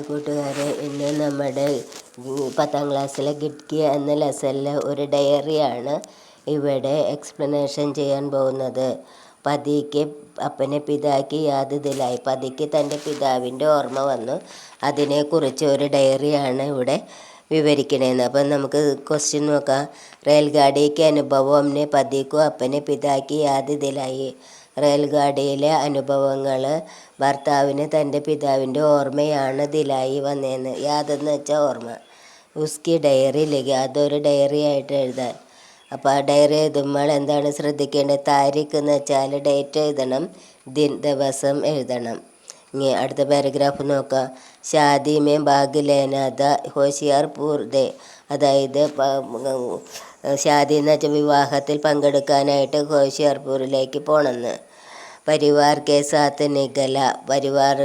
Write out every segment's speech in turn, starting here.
കൂട്ടുകാരെ, ഇന്ന് നമ്മുടെ 10ാം ക്ലാസ്സിലെ ഗിഡ്കി എന്ന ലെസണിലെ ഒരു ഡയറിയാണ് ഇവിടെ എക്സ്പ്ലനേഷൻ ചെയ്യാൻ പോകുന്നത്. പതിക്ക് അപ്പനെ പിതാക്ക് യാത് ദിലായി. പതിക്ക് തൻ്റെ പിതാവിൻ്റെ ഓർമ്മ വന്നു. അതിനെക്കുറിച്ച് ഒരു ഡയറിയാണ് ഇവിടെ വിവരിക്കണേന്ന്. അപ്പം നമുക്ക് ക്വസ്റ്റ്യൻ നോക്കാം. റെയിൽഗാഡിക്ക് അനുഭവം പതിക്കു അപ്പനെ പിതാക്ക് യാത് ദിലായി. റെയിൽഗാഡിയിലെ അനുഭവങ്ങൾ ഭർത്താവിന് തൻ്റെ പിതാവിൻ്റെ ഓർമ്മയാണ് ദിലായി വന്നതെന്ന്. യാതെന്ന് വെച്ചാൽ ഓർമ്മ. ഉസ്കി ഡയറി ലിഖി, അതൊരു ഡയറി ആയിട്ട് എഴുതാൻ. അപ്പോൾ ആ ഡയറി എഴുതുമ്പോൾ എന്താണ് ശ്രദ്ധിക്കേണ്ടത്? താരിഖ് എന്ന് വെച്ചാൽ ഡേറ്റ് എഴുതണം, ദിവസം എഴുതണം. ഇനി അടുത്ത പാരഗ്രാഫ് നോക്കാം. ഷാദി മേ ഭാഗ് ലേനാഥ ഹോഷിയാർപൂർ ദേ. അതായത് ഷാദി എന്ന് വെച്ചാൽ വിവാഹത്തിൽ പങ്കെടുക്കാനായിട്ട് ഹോഷിയാർപൂരിലേക്ക് പോകണമെന്ന്. പരിവാർ കെ സാത്ത് നിഗല, പരിവാർ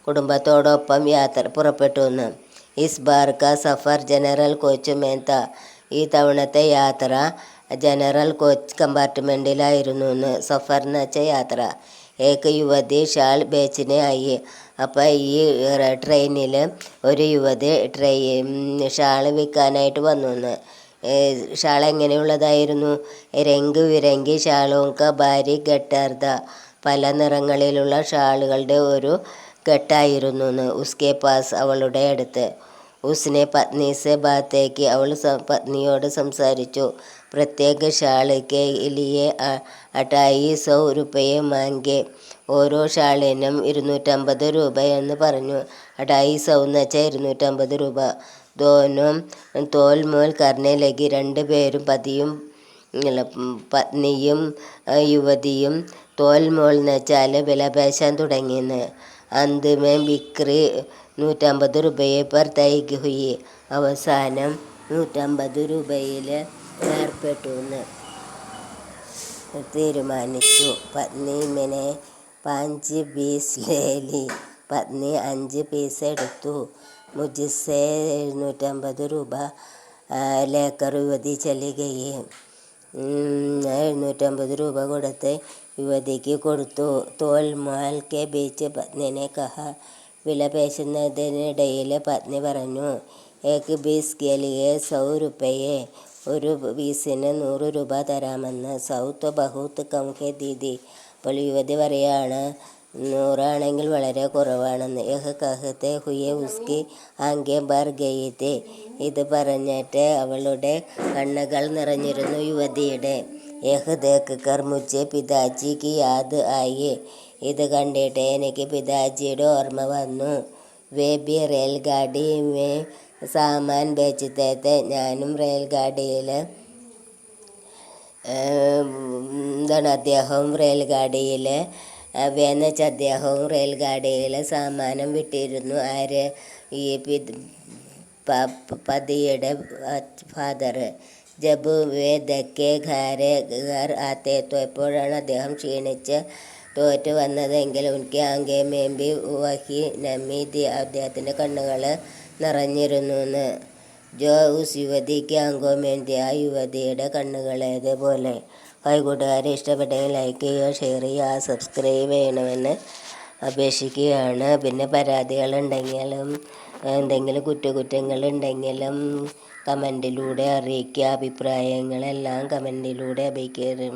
കുടുംബത്തോടൊപ്പം യാത്ര പുറപ്പെട്ടു എന്ന്. ഇസ് ബാർ കാ സഫർ ജനറൽ കോച്ച് മേത്ത, ഈ തവണത്തെ യാത്ര ജനറൽ കോച്ച് കമ്പാർട്ട്മെൻറ്റിലായിരുന്നു എന്ന്. സഫർ എന്ന് വെച്ചാൽ യാത്ര. ഏക്ക് യുവതി ഷാൾ ബേച്ചിനെ ആയി. അപ്പോൾ ഈ ട്രെയിനിൽ ഒരു യുവതി ഷാൾ വിൽക്കാനായിട്ട് വന്നു എന്ന്. ഷാൾ എങ്ങനെയുള്ളതായിരുന്നു? രംഗ് വിരങ്കി ഷാളോങ്ക ഭാരി ഗട്ടാർദ, പല നിറങ്ങളിലുള്ള ഷാളുകളുടെ ഒരു ഘട്ടായിരുന്നു എന്ന്. ഉസ്കെ പാസ്, അവളുടെ അടുത്ത്. ഉസ്നെ പത്നി സെ ബാത്തേക്ക്, അവൾ പത്നിയോട് സംസാരിച്ചു. പ്രത്യേക ഷാൾക്ക് ലിയെ 250 രൂപയെ മാങ്കെ, ഓരോ ഷാളിനും 250 രൂപയെന്ന് പറഞ്ഞു. 250 എന്ന് വെച്ചാൽ 250 രൂപ. ദോനും തോൽമോൽ കർണേ ലഗി, രണ്ടുപേരും പത്നിയും യുവതിയും തോൽമോൾ എന്ന് വെച്ചാൽ വിലപേശാൻ തുടങ്ങിയെന്ന്. അന്തിമേ ബിക്രി 150 രൂപയെ പർ തൈക് ഹുയി, അവസാനം 150 രൂപയിൽ ഏർപ്പെട്ടു എന്ന് തീരുമാനിച്ചു. പത്നി ഇങ്ങനെ 5 പീസ് ലേലി, പത്നി 5 പീസ് എടുത്തു. മുജിസെ 750 രൂപ ലേക്കർ യുവതി ചലി ഗയി. 750 രൂപ കൊടുത്ത് യുവതിക്ക് കൊടുത്തു. തോൽ മാൽ കെ ബീച്ച് പത്നിനെ കഹ, വിലപേശുന്നതിനിടയിൽ പത്നി പറഞ്ഞു. ഏക്ക് ബീസ് കെ ലിയെ 100 രൂപയെ, ഒരു പീസിന് 100 രൂപ തരാമെന്ന്. സൗത്ത് ബഹൂത്ത് കം ഹെ ദീദി, അപ്പോൾ യുവതി പറയാണ് 100 ആണെങ്കിൽ വളരെ കുറവാണെന്ന്. യഹ് കഹത്തെ ഹുയെ ഉസ്കി ആങ്കെ ബർ ഗയിത്തെ, ഇത് പറഞ്ഞിട്ട് അവളുടെ കണ്ണുകൾ നിറഞ്ഞിരുന്നു യുവതിയുടെ. യഹ് ദേഖ് കർ മുझे പിതാജി കി യാദ് ആയി, ഇത് കണ്ടിട്ട് എനിക്ക് പിതാജിയുടെ ഓർമ്മ വന്നു. വേ ബി റെയിൽഗാഡി മേ സാമാൻ ബേച്ചത്തെ തെ, ഞാനും റെയിൽഗാഡിയിൽ അദ്ദേഹവും റെയിൽഗാഡിയിൽ വേന്ന് വെച്ചാൽ അദ്ദേഹവും റെയിൽഗാഡിയിൽ സാമാനം വിട്ടിരുന്നു. ആര്? ഈ പതിയുടെ ഫാദർ. ജബ് വേ ദക്കെ ഘർ ആത്തേത്തോ, എപ്പോഴാണ് അദ്ദേഹം ക്ഷീണിച്ച് തോറ്റ് വന്നതെങ്കിൽ ഉൻകെ ആങ്കെ മേമ്പി വഹി നമീതി, അദ്ദേഹത്തിൻ്റെ കണ്ണുകൾ നിറഞ്ഞിരുന്നു എന്ന്. ജോ ഉസ് യുവതിക്ക് ആങ്കോ മേന്തി, ആ യുവതിയുടെ കണ്ണുകളേതുപോലെ. കൂട്ടുകാരെ, ഇഷ്ടപ്പെട്ടെങ്കിൽ ലൈക്ക് ചെയ്യുക, ഷെയർ ചെയ്യുക, സബ്സ്ക്രൈബ് ചെയ്യണമെന്ന് അപേക്ഷിക്കുകയാണ്. പിന്നെ പരാതികളുണ്ടെങ്കിലും എന്തെങ്കിലും കുറ്റങ്ങളുണ്ടെങ്കിലും കമൻറ്റിലൂടെ അറിയിക്കുക. അഭിപ്രായങ്ങളെല്ലാം കമൻറ്റിലൂടെ അറിയിക്കുക.